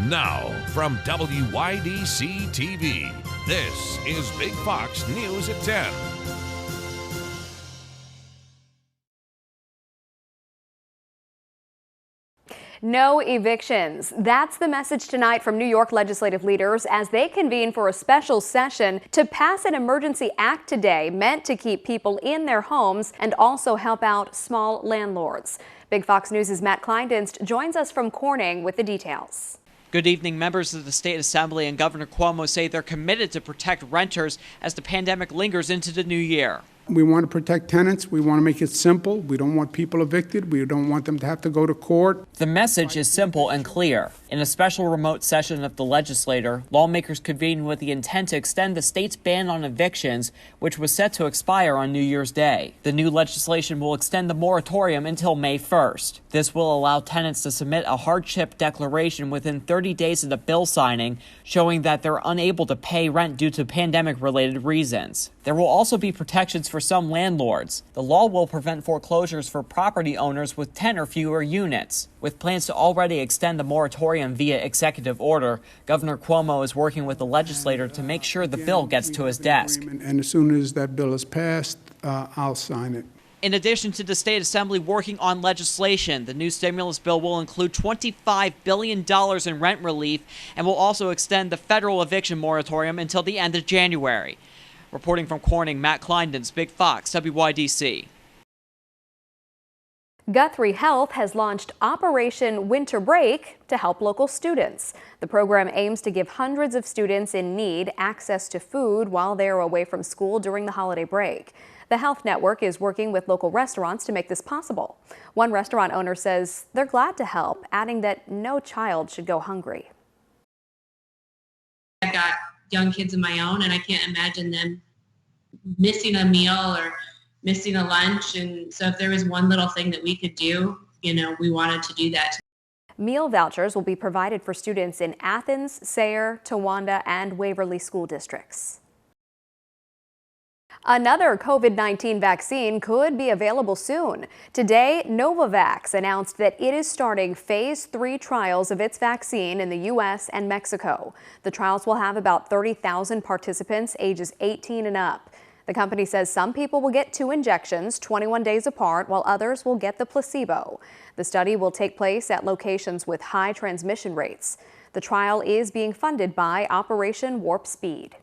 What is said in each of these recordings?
Now, from WYDC TV, this is Big Fox News at 10. No evictions. That's the message tonight from New York legislative leaders as they convene for a special session to pass an emergency act today meant to keep people in their homes and also help out small landlords. Big Fox News' Matt Kleindinst joins us from Corning with the details. Good evening. Members of the State Assembly and Governor Cuomo say they're committed to protect renters as the pandemic lingers into the new year. We want to protect tenants. We want to make it simple. We don't want people evicted. We don't want them to have to go to court. The message is simple and clear. In a special remote session of the legislature, lawmakers convened with the intent to extend the state's ban on evictions, which was set to expire on New Year's Day. The new legislation will extend the moratorium until May 1st. This will allow tenants to submit a hardship declaration within 30 days of the bill signing, showing that they're unable to pay rent due to pandemic-related reasons. There will also be protections for some landlords. The law will prevent foreclosures for property owners with 10 or fewer units. With plans to already extend the moratorium via executive order, Governor Cuomo is working with the legislator to make sure the bill gets to his desk. And as soon as that bill is passed, I'll sign it. In addition to the State Assembly working on legislation, the new stimulus bill will include $25 billion in rent relief and will also extend the federal eviction moratorium until the end of January. Reporting from Corning, Matt Kleindin's Big Fox, WYDC. Guthrie Health has launched Operation Winter Break to help local students. The program aims to give hundreds of students in need access to food while they are away from school during the holiday break. The health network is working with local restaurants to make this possible. One restaurant owner says they're glad to help, adding that no child should go hungry. I've got young kids of my own, and I can't imagine them missing a meal or missing a lunch. And so if there was one little thing that we could do, we wanted to do that. Meal vouchers will be provided for students in Athens, Sayre, Towanda, and Waverly school districts. Another COVID-19 vaccine could be available soon. Today, Novavax announced that it is starting phase 3 trials of its vaccine in the U.S. and Mexico. The trials will have about 30,000 participants ages 18 and up. The company says some people will get 2 injections 21 days apart, while others will get the placebo. The study will take place at locations with high transmission rates. The trial is being funded by Operation Warp Speed.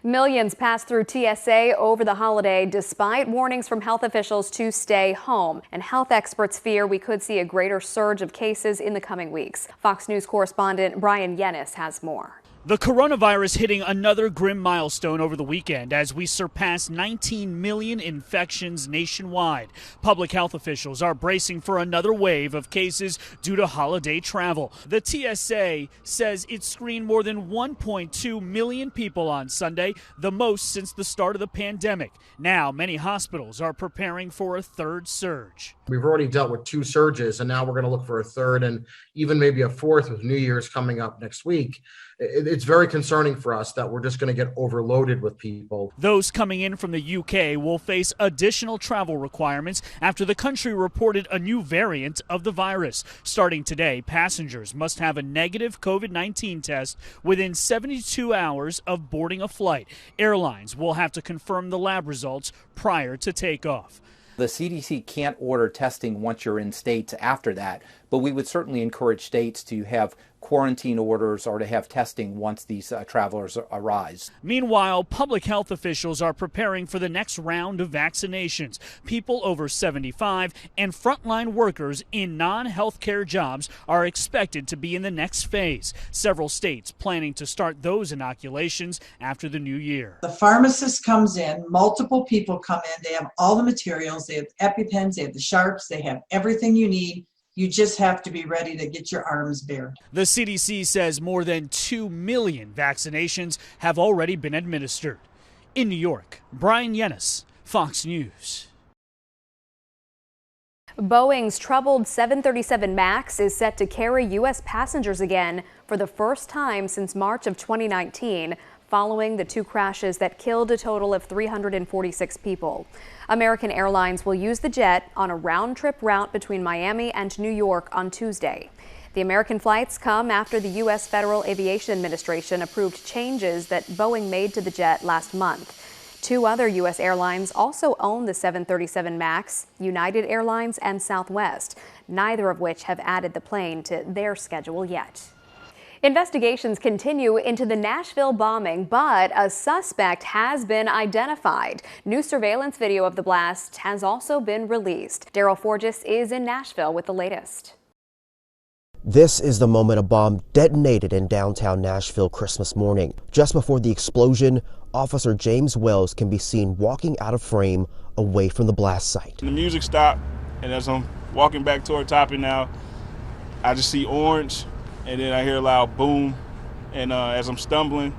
Millions passed through TSA over the holiday despite warnings from health officials to stay home. And health experts fear we could see a greater surge of cases in the coming weeks. Fox News correspondent Brian Yennis has more. The coronavirus hitting another grim milestone over the weekend as we surpass 19 million infections nationwide. Public health officials are bracing for another wave of cases due to holiday travel. The TSA says it screened more than 1.2 million people on Sunday, the most since the start of the pandemic. Now, many hospitals are preparing for a third surge. We've already dealt with 2 surges, and now we're going to look for a third and even maybe a fourth with New Year's coming up next week. It's very concerning for us that we're just going to get overloaded with people. Those coming in from the UK will face additional travel requirements after the country reported a new variant of the virus. Starting today, passengers must have a negative COVID-19 test within 72 hours of boarding a flight. Airlines will have to confirm the lab results prior to takeoff. The CDC can't order testing once you're in states after that, but we would certainly encourage states to have quarantine orders or to have testing once these travelers arise. Meanwhile, public health officials are preparing for the next round of vaccinations. People over 75 and frontline workers in non-healthcare jobs are expected to be in the next phase. Several states planning to start those inoculations after the new year. The pharmacist comes in, multiple people come in, they have all the materials, they have EpiPens, they have the sharps, they have everything you need. You just have to be ready to get your arms bare. The CDC says more than 2 million vaccinations have already been administered. In New York, Brian Yennis, Fox News. Boeing's troubled 737 MAX is set to carry U.S. passengers again for the first time since March of 2019. Following the 2 crashes that killed a total of 346 people. American Airlines will use the jet on a round-trip route between Miami and New York on Tuesday. The American flights come after the U.S. Federal Aviation Administration approved changes that Boeing made to the jet last month. 2 other U.S. airlines also own the 737 MAX, United Airlines and Southwest, neither of which have added the plane to their schedule yet. Investigations continue into the Nashville bombing, but a suspect has been identified. New surveillance video of the blast has also been released. Daryl Forgis is in Nashville with the latest. This is the moment a bomb detonated in downtown Nashville Christmas morning. Just before the explosion, Officer James Wells can be seen walking out of frame away from the blast site. The music stopped, and as I'm walking back toward Topping now, I just see orange, and then I hear a loud boom. And as I'm stumbling,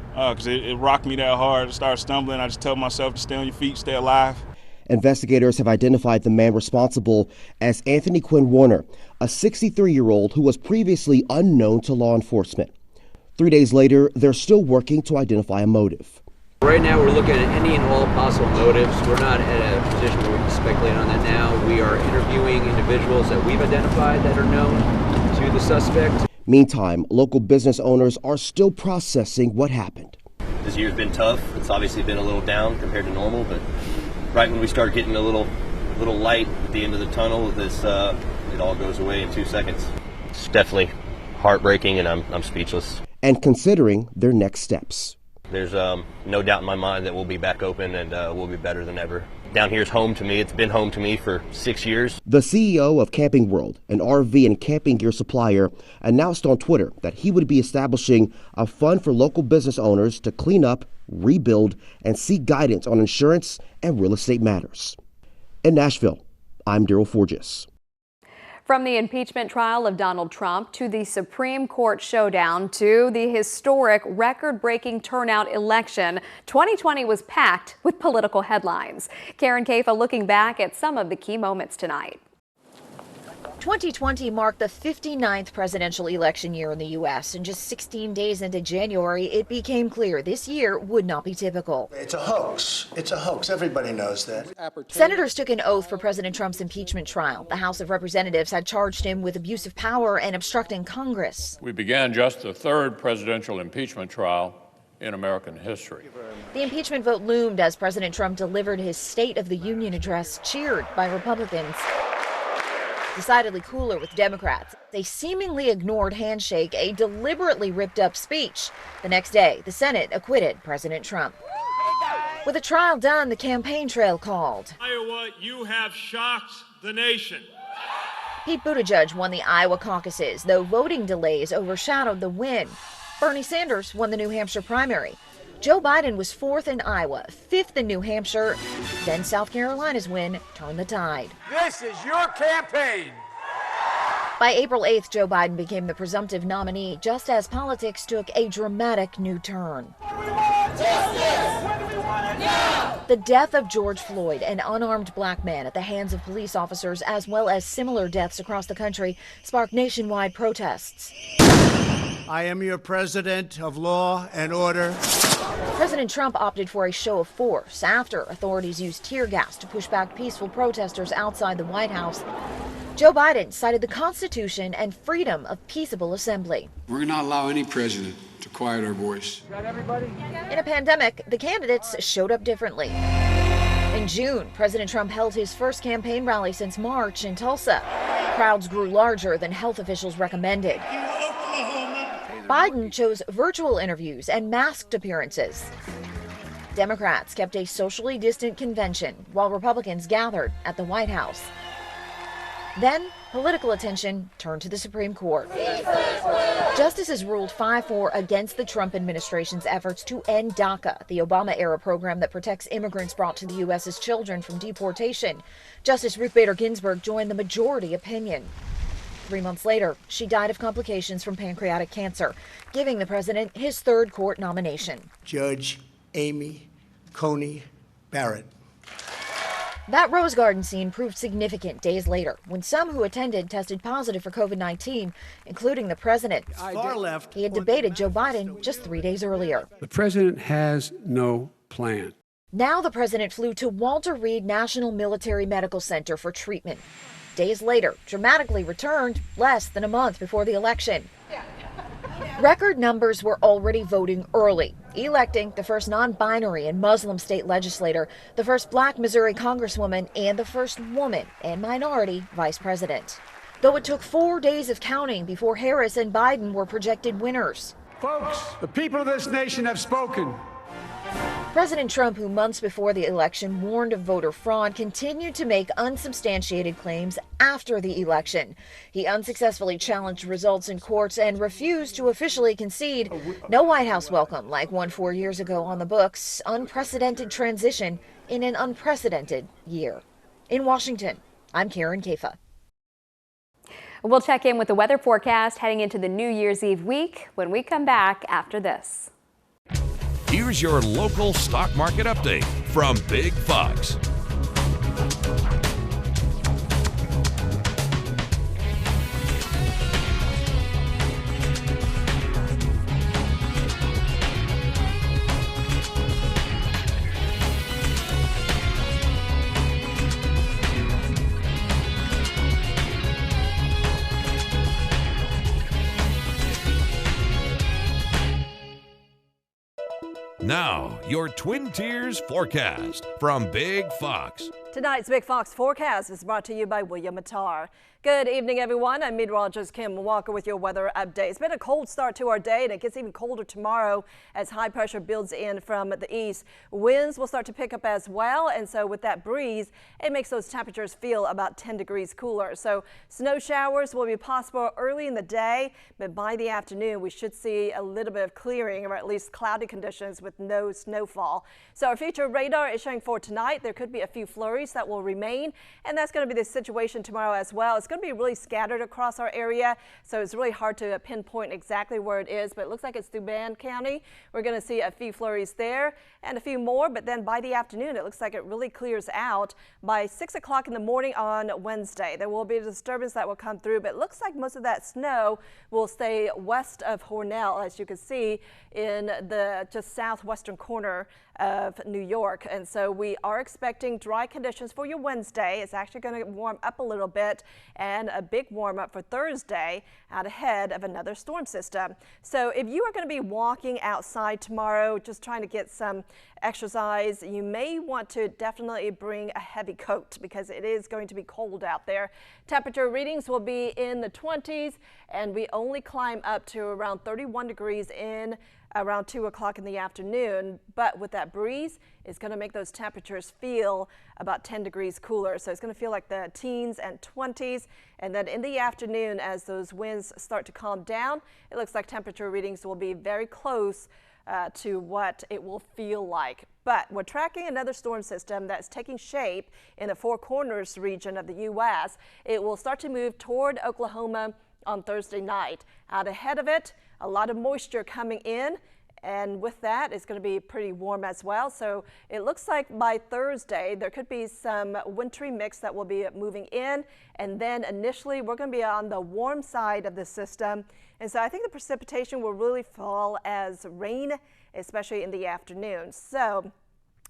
because it rocked me that hard, I started stumbling. I just tell myself to stay on your feet, stay alive. Investigators have identified the man responsible as Anthony Quinn Warner, a 63-year-old who was previously unknown to law enforcement. 3 days later, they're still working to identify a motive. Right now, we're looking at any and all possible motives. We're not at a position where we can speculate on that now. We are interviewing individuals that we've identified that are known to the suspect. Meantime, local business owners are still processing what happened. This year's been tough. It's obviously been a little down compared to normal, but right when we start getting a little light at the end of the tunnel, it all goes away in 2 seconds. It's definitely heartbreaking, and I'm speechless. And considering their next steps. There's no doubt in my mind that we'll be back open and we'll be better than ever. Down here is home to me. It's been home to me for 6 years. The CEO of Camping World, an RV and camping gear supplier, announced on Twitter that he would be establishing a fund for local business owners to clean up, rebuild, and seek guidance on insurance and real estate matters. In Nashville, I'm Daryl Forgis. From the impeachment trial of Donald Trump to the Supreme Court showdown to the historic record-breaking turnout election, 2020 was packed with political headlines. Karen Kafa looking back at some of the key moments tonight. 2020 marked the 59th presidential election year in the U.S. and just 16 days into January, it became clear this year would not be typical. It's a hoax. It's a hoax. Everybody knows that. Senators took an oath for President Trump's impeachment trial. The House of Representatives had charged him with abuse of power and obstructing Congress. We began just the 3rd presidential impeachment trial in American history. The impeachment vote loomed as President Trump delivered his State of the Union address, cheered by Republicans. Decidedly cooler with Democrats. They seemingly ignored handshake, a deliberately ripped up speech. The next day, the Senate acquitted President Trump. With the trial done, the campaign trail called. Iowa, you have shocked the nation. Pete Buttigieg won the Iowa caucuses, though voting delays overshadowed the win. Bernie Sanders won the New Hampshire primary. Joe Biden was 4th in Iowa, 5th in New Hampshire. Then South Carolina's win turned the tide. This is your campaign. By April 8th, Joe Biden became the presumptive nominee, just as politics took a dramatic new turn. The death of George Floyd, an unarmed black man at the hands of police officers, as well as similar deaths across the country, sparked nationwide protests. I am your president of law and order. President Trump opted for a show of force after authorities used tear gas to push back peaceful protesters outside the White House. Joe Biden cited the Constitution and freedom of peaceable assembly. We're going to not allow any president to quiet our voice. In a pandemic, the candidates showed up differently. In June, President Trump held his first campaign rally since March in Tulsa. Crowds grew larger than health officials recommended. Biden chose virtual interviews and masked appearances. Democrats kept a socially distant convention while Republicans gathered at the White House. Then, political attention turned to the Supreme Court. Justices ruled 5-4 against the Trump administration's efforts to end DACA, the Obama-era program that protects immigrants brought to the U.S. as children from deportation. Justice Ruth Bader Ginsburg joined the majority opinion. 3 months later, she died of complications from pancreatic cancer, giving the president his 3rd court nomination. Judge Amy Coney Barrett. That Rose Garden scene proved significant days later when some who attended tested positive for COVID-19, including the president. Far left. He had debated Joe Biden just 3 days earlier. The president has no plan. Now the president flew to Walter Reed National Military Medical Center for treatment. days later, dramatically returned less than a month before the election. Record numbers were already voting early, electing the first non-binary and Muslim state legislator, the first black Missouri congresswoman, and the first woman and minority vice president. Though it took 4 days of counting before Harris and Biden were projected winners. Folks, the people of this nation have spoken. President Trump, who months before the election warned of voter fraud, continued to make unsubstantiated claims after the election. He unsuccessfully challenged results in courts and refused to officially concede. No White House welcome like one 4 years ago on the books. Unprecedented transition in an unprecedented year. In Washington, I'm Karen Kafa. We'll check in with the weather forecast heading into the New Year's Eve week when we come back after this. Here's your local stock market update from Big Fox. Now, your Twin Tiers forecast from Big Fox. Tonight's Big Fox forecast is brought to you by William Mattar. Good evening, everyone. I'm meteorologist Kim Walker with your weather update. It's been a cold start to our day, and it gets even colder tomorrow as high pressure builds in from the east. Winds will start to pick up as well, and so with that breeze, it makes those temperatures feel about 10 degrees cooler. So snow showers will be possible early in the day, but by the afternoon, we should see a little bit of clearing, or at least cloudy conditions with no snowfall. So our future radar is showing for tonight. There could be a few flurries that will remain, and that's going to be the situation tomorrow as well. It's going to be really scattered across our area, so it's really hard to pinpoint exactly where it is, but it looks like it's Snowman County. We're going to see a few flurries there and a few more, but then by the afternoon, it looks like it really clears out. By 6 o'clock in the morning on Wednesday, there will be a disturbance that will come through, but it looks like most of that snow will stay west of Hornell, as you can see in the just southwestern corner of New York. And so we are expecting dry conditions for your Wednesday. It's actually going to warm up a little bit, and a big warm up for Thursday out ahead of another storm system. So if you are going to be walking outside tomorrow, just trying to get some exercise, you may want to definitely bring a heavy coat because it is going to be cold out there. Temperature readings will be in the 20s, and we only climb up to around 31 degrees in around 2 o'clock in the afternoon, but with that breeze, it's going to make those temperatures feel about 10 degrees cooler. So it's going to feel like the teens and 20s, and then in the afternoon, as those winds start to calm down, it looks like temperature readings will be very close to what it will feel like. But we're tracking another storm system that's taking shape in the Four Corners region of the U.S. It will start to move toward Oklahoma on Thursday night. Out ahead of it, a lot of moisture coming in, and with that, it's going to be pretty warm as well. So it looks like by Thursday, there could be some wintry mix that will be moving in, and then initially we're going to be on the warm side of the system. And so I think the precipitation will really fall as rain, especially in the afternoon. So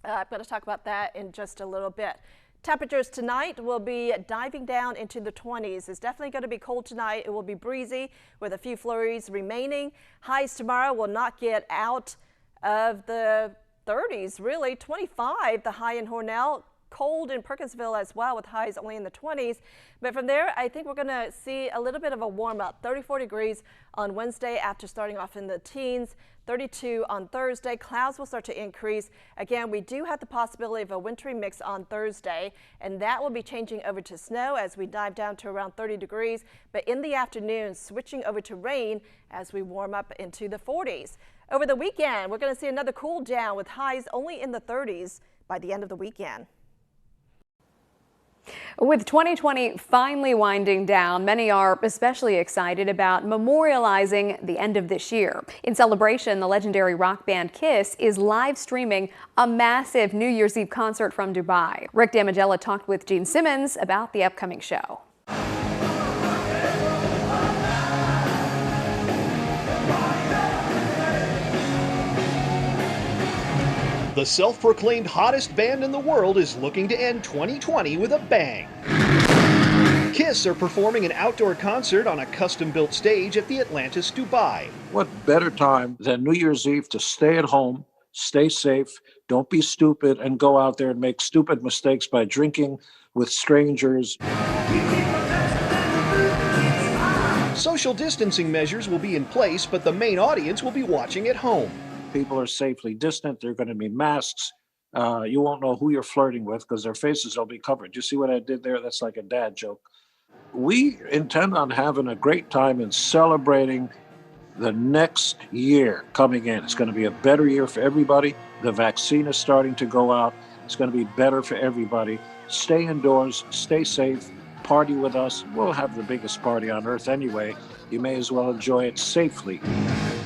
I'm going to talk about that in just a little bit. Temperatures tonight will be diving down into the 20s. It's definitely going to be cold tonight. It will be breezy with a few flurries remaining. Highs tomorrow will not get out of the 30s, really. 25, the high in Hornell. Cold in Perkinsville as well, with highs only in the 20s. But from there, I think we're going to see a little bit of a warm up. 34 degrees on Wednesday after starting off in the teens. 32 on Thursday. Clouds will start to increase. Again, we do have the possibility of a wintry mix on Thursday, and that will be changing over to snow as we dive down to around 30 degrees. But in the afternoon, switching over to rain as we warm up into the 40s. Over the weekend, we're going to see another cool down with highs only in the 30s by the end of the weekend. With 2020 finally winding down, many are especially excited about memorializing the end of this year. In celebration, the legendary rock band Kiss is live streaming a massive New Year's Eve concert from Dubai. Rick Damigella talked with Gene Simmons about the upcoming show. The self-proclaimed hottest band in the world is looking to end 2020 with a bang. Kiss are performing an outdoor concert on a custom-built stage at the Atlantis, Dubai. What better time than New Year's Eve to stay at home, stay safe, don't be stupid, and go out there and make stupid mistakes by drinking with strangers. Social distancing measures will be in place, but the main audience will be watching at home. People are safely distant. There are going to be masks. You won't know who you're flirting with because their faces will be covered. You see what I did there? That's like a dad joke. We intend on having a great time and celebrating the next year coming in. It's going to be a better year for everybody. The vaccine is starting to go out. It's going to be better for everybody. Stay indoors, stay safe, party with us. We'll have the biggest party on earth anyway. You may as well enjoy it safely.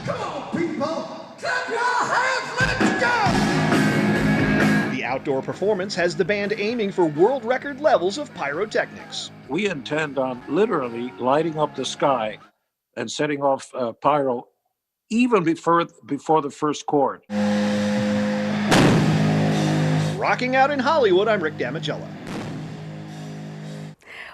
Come on, people! Clap your hands, let it go! The outdoor performance has the band aiming for world record levels of pyrotechnics. We intend on literally lighting up the sky and setting off pyro even before the first chord. Rocking out in Hollywood, I'm Rick Damigella.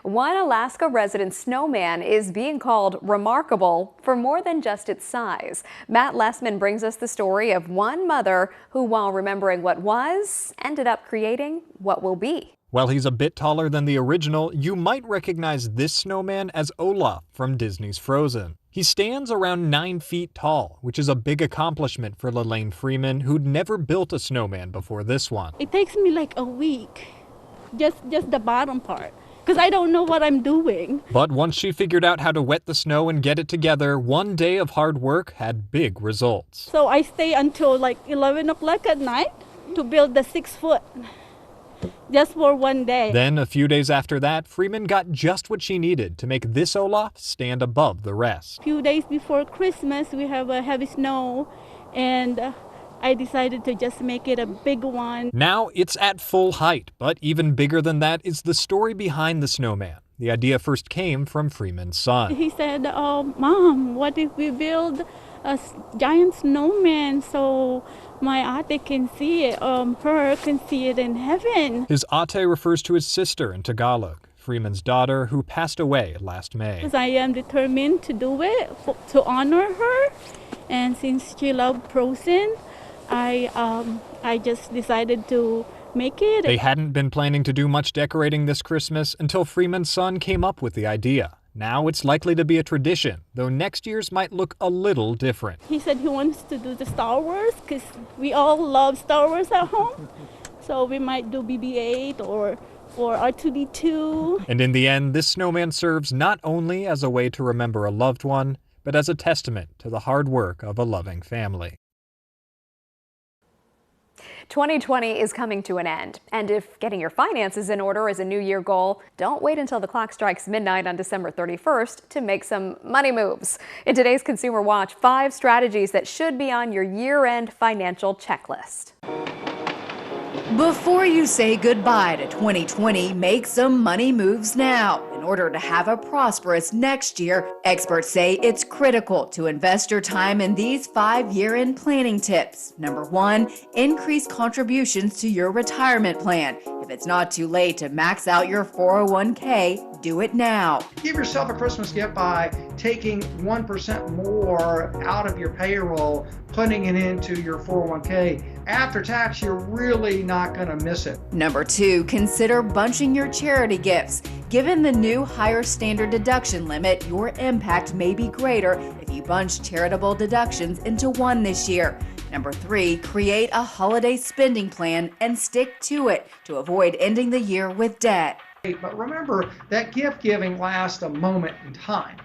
One Alaska resident snowman is being called remarkable for more than just its size. Matt Lessman brings us the story of one mother who, while remembering what was, ended up creating what will be. While he's a bit taller than the original, you might recognize this snowman as Olaf from Disney's Frozen. He stands around 9 feet tall, which is a big accomplishment for Lelaine Freeman, who'd never built a snowman before this one. It takes me like a week, just the bottom part, because I don't know what I'm doing. But once she figured out how to wet the snow and get it together, one day of hard work had big results. So I stay until like 11 o'clock at night to build the 6 foot. Just for one day. Then, a few days after that, Freeman got just what she needed to make this Olaf stand above the rest. A few days before Christmas, we have a heavy snow, and I decided to just make it a big one. Now it's at full height, but even bigger than that is the story behind the snowman. The idea first came from Freeman's son. He said, "Oh, Mom, what if we build a giant snowman so my ate can see it, her can see it in heaven?" His ate refers to his sister in Tagalog, Freeman's daughter, who passed away last May. Because I am determined to do it, to honor her, and since she loved Frozen, I just decided to make it. They hadn't been planning to do much decorating this Christmas until Freeman's son came up with the idea. Now it's likely to be a tradition, though next year's might look a little different. He said he wants to do the Star Wars because we all love Star Wars at home. So we might do BB-8 or R2-D2. And in the end, this snowman serves not only as a way to remember a loved one, but as a testament to the hard work of a loving family. 2020 is coming to an end, and if getting your finances in order is a New Year goal, don't wait until the clock strikes midnight on December 31st to make some money moves. In today's Consumer Watch, 5 strategies that should be on your year-end financial checklist. Before you say goodbye to 2020, make some money moves now. In order to have a prosperous next year, experts say it's critical to invest your time in these 5 year-end planning tips. Number 1, increase contributions to your retirement plan. If it's not too late to max out your 401k, do it now. Give yourself a Christmas gift by taking 1% more out of your payroll, putting it into your 401k. After tax, you're really not going to miss it. Number 2, consider bunching your charity gifts. Given the new higher standard deduction limit, your impact may be greater if you bunch charitable deductions into one this year. Number 3, create a holiday spending plan and stick to it to avoid ending the year with debt. But remember that gift giving lasts a moment in time.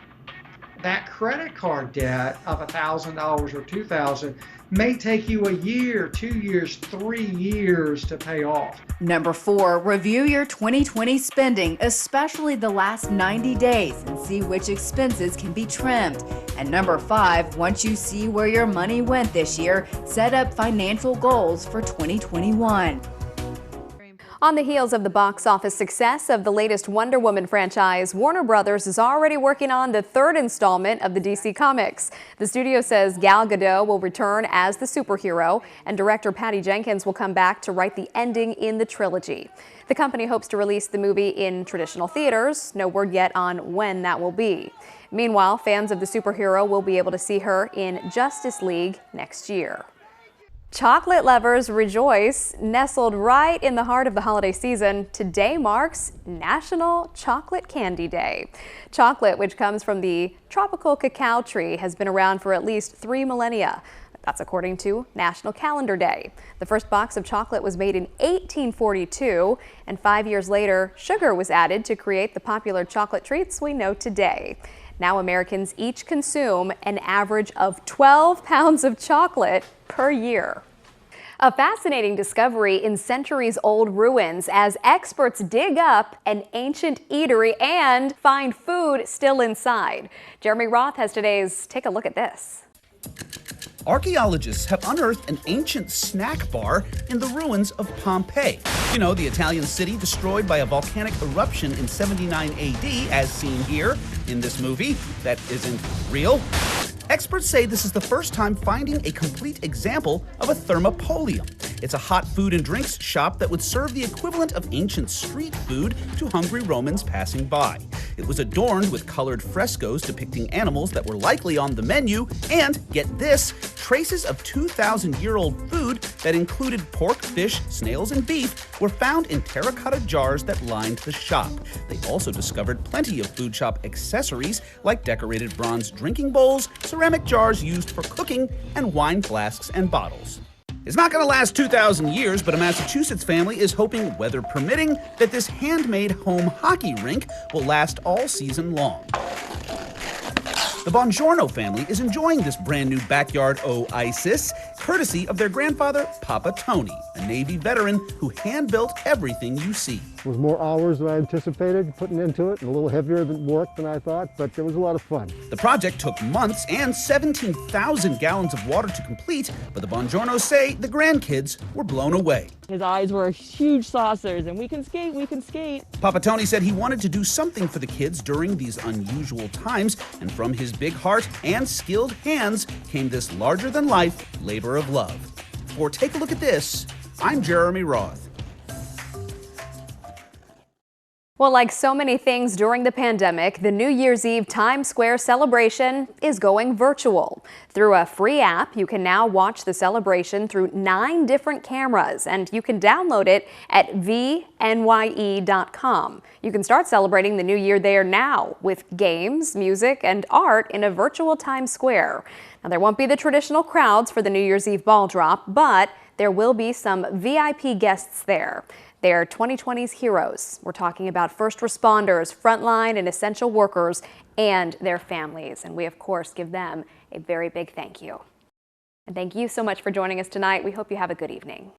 That credit card debt of $1,000 or $2,000 may take you a year, 2 years, 3 years to pay off. Number 4, review your 2020 spending, especially the last 90 days, and see which expenses can be trimmed. And number 5, once you see where your money went this year, set up financial goals for 2021. On the heels of the box office success of the latest Wonder Woman franchise, Warner Brothers is already working on the third installment of the DC Comics. The studio says Gal Gadot will return as the superhero, and director Patty Jenkins will come back to write the ending in the trilogy. The company hopes to release the movie in traditional theaters. No word yet on when that will be. Meanwhile, fans of the superhero will be able to see her in Justice League next year. Chocolate lovers rejoice. Nestled right in the heart of the holiday season, today marks National Chocolate Candy Day. Chocolate, which comes from the tropical cacao tree, has been around for at least 3 millennia. That's according to National Calendar Day. The first box of chocolate was made in 1842, and 5 years later, sugar was added to create the popular chocolate treats we know today. Now Americans each consume an average of 12 pounds of chocolate per year. A fascinating discovery in centuries-old ruins as experts dig up an ancient eatery and find food still inside. Jeremy Roth has today's Take a Look at This. Archaeologists have unearthed an ancient snack bar in the ruins of Pompeii. You know, the Italian city destroyed by a volcanic eruption in 79 AD, as seen here in this movie that isn't real. Experts say this is the first time finding a complete example of a thermopolium. It's a hot food and drinks shop that would serve the equivalent of ancient street food to hungry Romans passing by. It was adorned with colored frescoes depicting animals that were likely on the menu, and, get this, traces of 2,000-year-old food that included pork, fish, snails, and beef were found in terracotta jars that lined the shop. They also discovered plenty of food shop accessories like decorated bronze drinking bowls, ceramic jars used for cooking, and wine flasks and bottles. It's not going to last 2,000 years, but a Massachusetts family is hoping, weather permitting, that this handmade home hockey rink will last all season long. The Bongiorno family is enjoying this brand new backyard oasis, courtesy of their grandfather, Papa Tony, a Navy veteran who hand-built everything you see. It was more hours than I anticipated putting into it, and a little heavier work than I thought, but it was a lot of fun. The project took months and 17,000 gallons of water to complete, but the Bongiornos say the grandkids were blown away. His eyes were huge saucers, and we can skate, we can skate. Papa Tony said he wanted to do something for the kids during these unusual times, and from his big heart and skilled hands came this larger-than-life labor of love. For Take a Look at This, I'm Jeremy Roth. Well, like so many things during the pandemic, the New Year's Eve Times Square celebration is going virtual. Through a free app, you can now watch the celebration through 9 different cameras, and you can download it at vnye.com. You can start celebrating the new year there now with games, music, and art in a virtual Times Square. Now, there won't be the traditional crowds for the New Year's Eve ball drop, but there will be some VIP guests there. They're 2020's heroes. We're talking about first responders, frontline and essential workers, and their families. And we, of course, give them a very big thank you. And thank you so much for joining us tonight. We hope you have a good evening.